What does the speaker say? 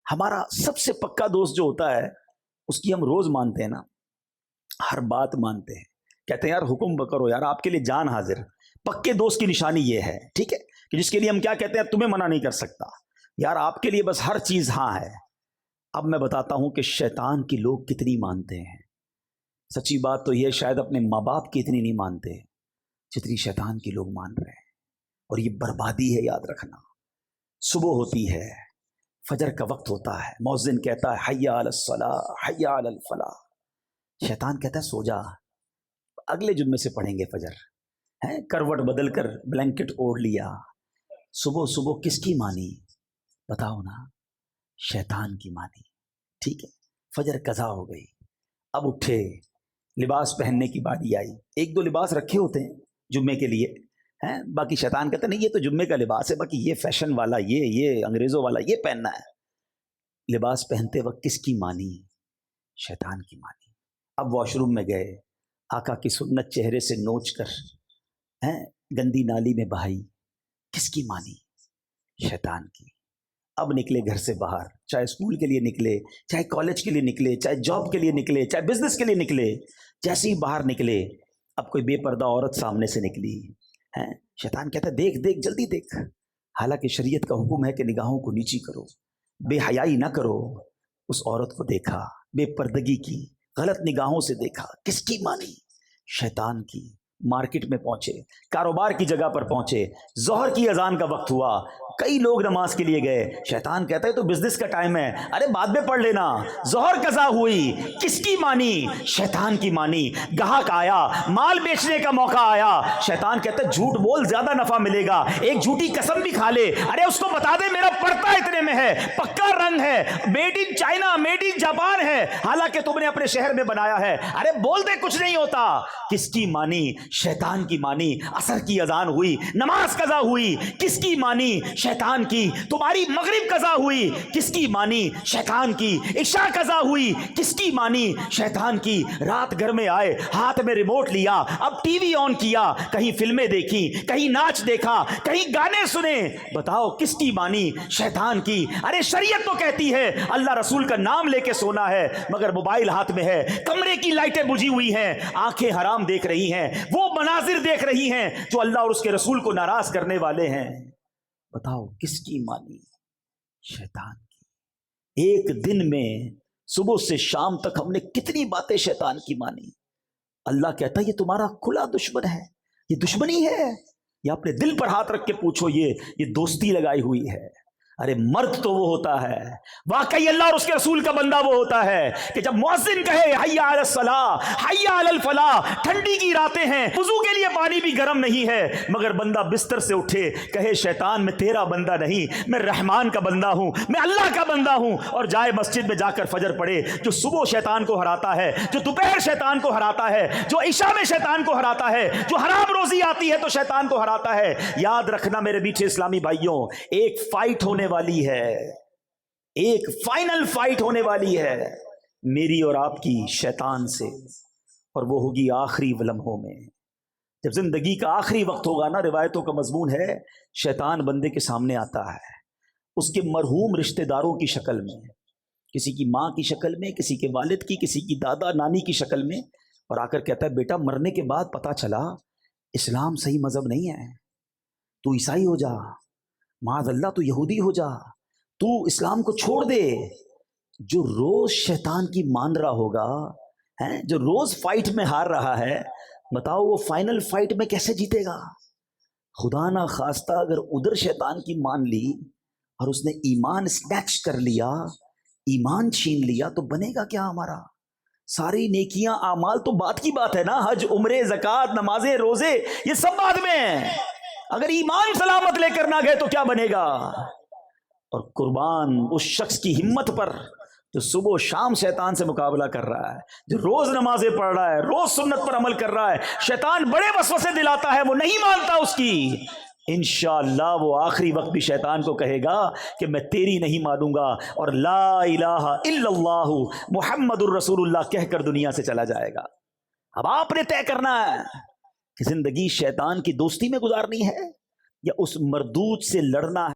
ہمارا سب سے پکا دوست جو ہوتا ہے اس کی ہم روز مانتے ہیں نا، ہر بات مانتے ہیں، کہتے ہیں یار حکم کرو یار، آپ کے لیے جان حاضر۔ پکے دوست کی نشانی یہ ہے، ٹھیک ہے، کہ جس کے لیے ہم کیا کہتے ہیں تمہیں منع نہیں کر سکتا یار، آپ کے لیے بس ہر چیز ہاں ہے۔ اب میں بتاتا ہوں کہ شیطان کی لوگ کتنی مانتے ہیں۔ سچی بات تو یہ شاید اپنے ماں باپ کی اتنی نہیں مانتے جتنی شیطان کی لوگ مان رہے ہیں، اور یہ بربادی ہے، یاد رکھنا۔ صبح ہوتی ہے، فجر کا وقت ہوتا ہے، مؤذن کہتا ہے حی علی الصلاۃ حی علی الفلاح، شیطان کہتا ہے سو جا، اگلے جمعے سے پڑھیں گے فجر، ہے کروٹ بدل کر بلینکٹ اوڑھ لیا۔ صبح صبح کس کی مانی؟ بتاؤ نا، شیطان کی مانی، ٹھیک ہے۔ فجر قضا ہو گئی، اب اٹھے، لباس پہننے کی باری آئی، ایک دو لباس رکھے ہوتے ہیں جمعے کے لیے ہیں، باقی شیطان کہتا نہیں یہ تو جمعے کا لباس ہے، باقی یہ فیشن والا، یہ انگریزوں والا یہ پہننا ہے۔ لباس پہنتے وقت کس کی مانی؟ شیطان کی مانی۔ اب واش روم میں گئے، آقا کی سنت چہرے سے نوچ کر ہیں گندی نالی میں بہائی، کس کی مانی؟ شیطان کی۔ اب نکلے گھر سے باہر، چاہے اسکول کے لیے نکلے، چاہے کالج کے لیے نکلے، چاہے جاب کے لیے نکلے، چاہے بزنس کے لیے نکلے، جیسے ہی باہر نکلے اب کوئی بے پردہ عورت سامنے سے نکلی ہے، شیطان کہتا ہے دیکھ دیکھ جلدی دیکھ، حالانکہ شریعت کا حکم ہے کہ نگاہوں کو نیچی کرو، بے حیائی نہ کرو۔ اس عورت کو دیکھا، بے پردگی کی، غلط نگاہوں سے دیکھا، کس کی مانی؟ شیطان کی۔ مارکیٹ میں پہنچے، کاروبار کی جگہ پر پہنچے، ظہر کی اذان کا وقت ہوا، کئی لوگ نماز کے لیے گئے، شیطان کہتا ہے تو بزنس کا ٹائم ہے، ارے بعد میں پڑھ لینا، ظہر قضا ہوئی، کس کی مانی؟ شیطان کی مانی۔ گاہک آیا، مال بیچنے کا موقع آیا، شیطان کہتا ہے جھوٹ بول زیادہ نفع ملے گا، ایک جھوٹی قسم بھی کھا لے، ارے اس کو بتا دے میرا پڑتا اتنے میں ہے، پکا رنگ ہے، made in China, made in Japan ہے، حالانکہ تم نے اپنے شہر میں بنایا ہے، ارے بول دے کچھ نہیں ہوتا۔ کس کی مانی؟ شیطان کی مانی۔ عصر کی اذان ہوئی، نماز قضا ہوئی، کس کی مانی؟ شیطان کی۔ تمہاری مغرب قضا ہوئی، کس کی مانی؟ شیطان کی۔ عشاء قضا ہوئی، کس کی مانی؟ شیطان کی۔ رات گھر میں آئے، ہاتھ میں ریموٹ لیا، اب ٹی وی آن کیا، کہیں فلمیں دیکھی، کہیں ناچ دیکھا، کہیں گانے سنے، بتاؤ کس کی مانی؟ شیطان کی۔ ارے شریعت تو کہتی ہے اللہ رسول کا نام لے کے سونا ہے، مگر موبائل ہاتھ میں ہے، کمرے کی لائٹیں بجھی ہوئی ہیں، آنکھیں حرام دیکھ رہی ہیں، وہ مناظر دیکھ رہی ہیں جو اللہ اور اس کے رسول کو ناراض کرنے والے ہیں، بتاؤ کس کی مانی؟ شیطان کی۔ ایک دن میں صبح سے شام تک ہم نے کتنی باتیں شیطان کی مانی۔ اللہ کہتا ہے یہ تمہارا کھلا دشمن ہے، یہ دشمنی ہے، یہ اپنے دل پر ہاتھ رکھ کے پوچھو، یہ دوستی لگائی ہوئی ہے۔ ارے مرد تو وہ ہوتا ہے، واقعی اللہ اور اس کے رسول کا بندہ وہ ہوتا ہے کہ جب مؤذن کہے حی علی الصلاۃ حی علی الفلاح، ٹھنڈی کی راتیں ہیں، وضو کے لیے پانی بھی گرم نہیں ہے، مگر بندہ بستر سے اٹھے کہے شیطان میں تیرا بندہ نہیں، میں رحمان کا بندہ ہوں، میں اللہ کا بندہ ہوں، اور جائے مسجد میں جا کر فجر پڑھے۔ جو صبح شیطان کو ہراتا ہے، جو دوپہر شیطان کو ہراتا ہے، جو عشاء میں شیطان کو ہراتا ہے، جو حرام روزی آتی ہے تو شیطان کو ہراتا ہے۔ یاد رکھنا میرے میٹھے اسلامی بھائیوں، ایک فائٹ ہونے والی ہے، ایک فائنل فائٹ ہونے والی ہے میری اور آپ کی شیطان سے، اور وہ ہوگی آخری لمحوں میں، جب زندگی کا آخری وقت ہوگا نا۔ روایتوں کا مضمون ہے شیطان بندے کے سامنے آتا ہے اس کے مرحوم رشتہ داروں کی شکل میں، کسی کی ماں کی شکل میں، کسی کے والد کی، کسی کی دادا نانی کی شکل میں، اور آ کر کہتا ہے بیٹا مرنے کے بعد پتا چلا اسلام صحیح مذہب نہیں ہے، تو عیسائی ہو جا، معاذ اللہ تو یہودی ہو جا، تو اسلام کو چھوڑ دے۔ جو روز شیطان کی مان رہا ہوگا، جو روز فائٹ میں ہار رہا ہے، بتاؤ وہ فائنل فائٹ میں کیسے جیتے گا؟ خدا نہ خواستہ اگر ادھر شیطان کی مان لی اور اس نے ایمان سنیچ کر لیا، ایمان چھین لیا، تو بنے گا کیا ہمارا؟ ساری نیکیاں اعمال تو بات کی بات ہے نا، حج، عمرے، زکوٰۃ، نمازیں، روزے، یہ سب بعد میں ہیں، اگر ایمان سلامت لے کر نہ گئے تو کیا بنے گا؟ اور قربان اس شخص کی ہمت پر جو صبح و شام شیطان سے مقابلہ کر رہا ہے، جو روز نمازیں پڑھ رہا ہے، روز سنت پر عمل کر رہا ہے، شیطان بڑے وسوسے دلاتا ہے، وہ نہیں مانتا اس کی، انشاءاللہ وہ آخری وقت بھی شیطان کو کہے گا کہ میں تیری نہیں مانوں گا، اور لا الہ الا اللہ محمد الرسول اللہ کہہ کر دنیا سے چلا جائے گا۔ اب آپ نے طے کرنا ہے کہ زندگی شیطان کی دوستی میں گزارنی ہے یا اس مردود سے لڑنا ہے۔